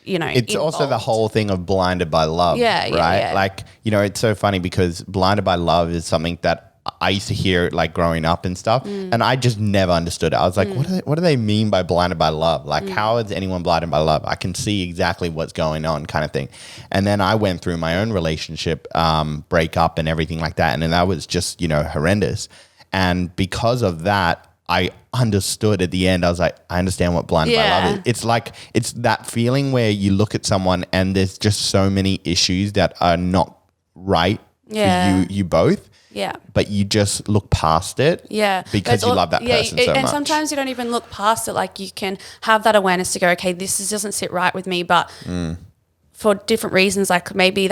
It's also the whole thing of blinded by love, right? Yeah. Like, it's so funny because blinded by love is something that I used to hear like growing up and stuff, and I just never understood it. I was like, what do they mean by blinded by love? Like, how is anyone blinded by love? I can see exactly what's going on, kind of thing. And then I went through my own relationship breakup and everything like that, and then that was just horrendous. And because of that, I understood at the end. I was like, I understand what blinded by love is. It's like, it's that feeling where you look at someone and there's just so many issues that are not right for you both. Yeah. But you just look past it. Yeah. Because you love that person so much. And sometimes you don't even look past it. Like, you can have that awareness to go, okay, this doesn't sit right with me, but for different reasons, like maybe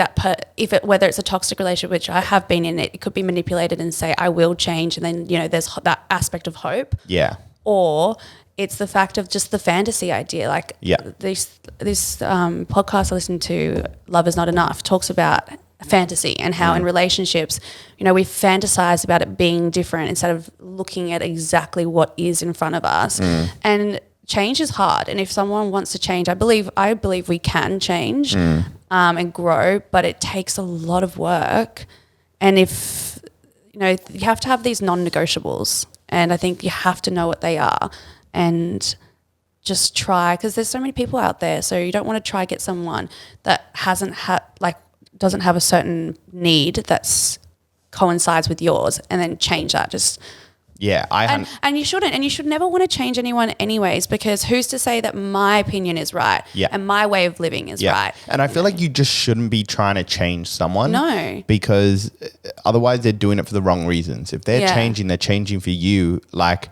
whether it's a toxic relationship, which I have been in, it could be manipulated and say, I will change. And then, there's that aspect of hope. Yeah. Or it's the fact of just the fantasy idea. Like this podcast I listened to, Love Is Not Enough, talks about fantasy and how in relationships, we fantasize about it being different instead of looking at exactly what is in front of us. And change is hard. And if someone wants to change, I believe we can change and grow, but it takes a lot of work. And if, you have to have these non-negotiables, and I think you have to know what they are and just try, because there's so many people out there. So you don't want to try get someone that doesn't have a certain need that's coincides with yours and then change that. And you shouldn't, and you should never want to change anyone anyways, because who's to say that my opinion is right and my way of living is right. And I feel like you just shouldn't be trying to change someone. No. Because otherwise they're doing it for the wrong reasons. If they're changing, they're changing for you. Like,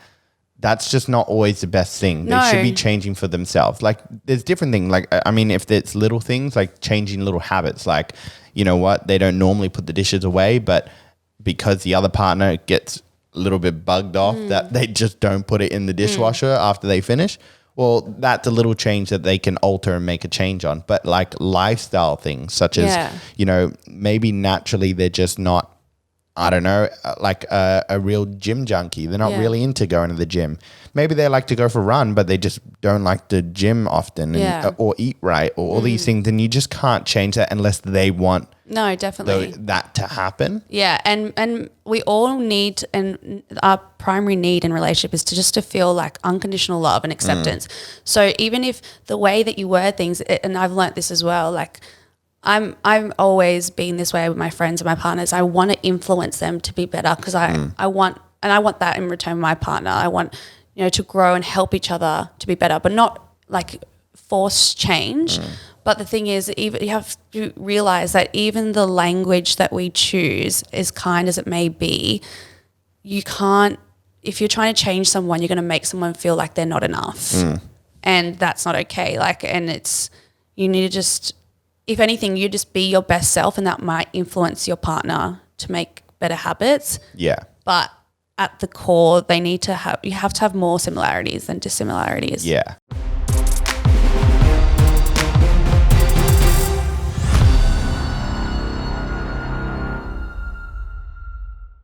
that's just not always the best thing. They should be changing for themselves. Like, there's different things. Like, I mean, if it's little things, like changing little habits, like, you know what, they don't normally put the dishes away, but because the other partner gets a little bit bugged off that they just don't put it in the dishwasher after they finish, well, that's a little change that they can alter and make a change on. But like lifestyle things such as, maybe naturally they're just not, I don't know, like a real gym junkie. They're not really into going to the gym. Maybe they like to go for a run, but they just don't like the gym often or eat right or all these things. And you just can't change that unless they want that to happen. Yeah, and we all need, and our primary need in relationship is to feel like unconditional love and acceptance. So even if the way that you word things, and I've learnt this as well, like I've always been this way with my friends and my partners. I want to influence them to be better because I want that in return with my partner. I want, to grow and help each other to be better, but not like force change. But the thing is, even you have to realize that even the language that we choose, as kind as it may be, you can't, if you're trying to change someone, you're going to make someone feel like they're not enough. And that's not okay. You need to just, if anything, you just be your best self, and that might influence your partner to make better habits. Yeah. But at the core, you have to have more similarities than dissimilarities. Yeah.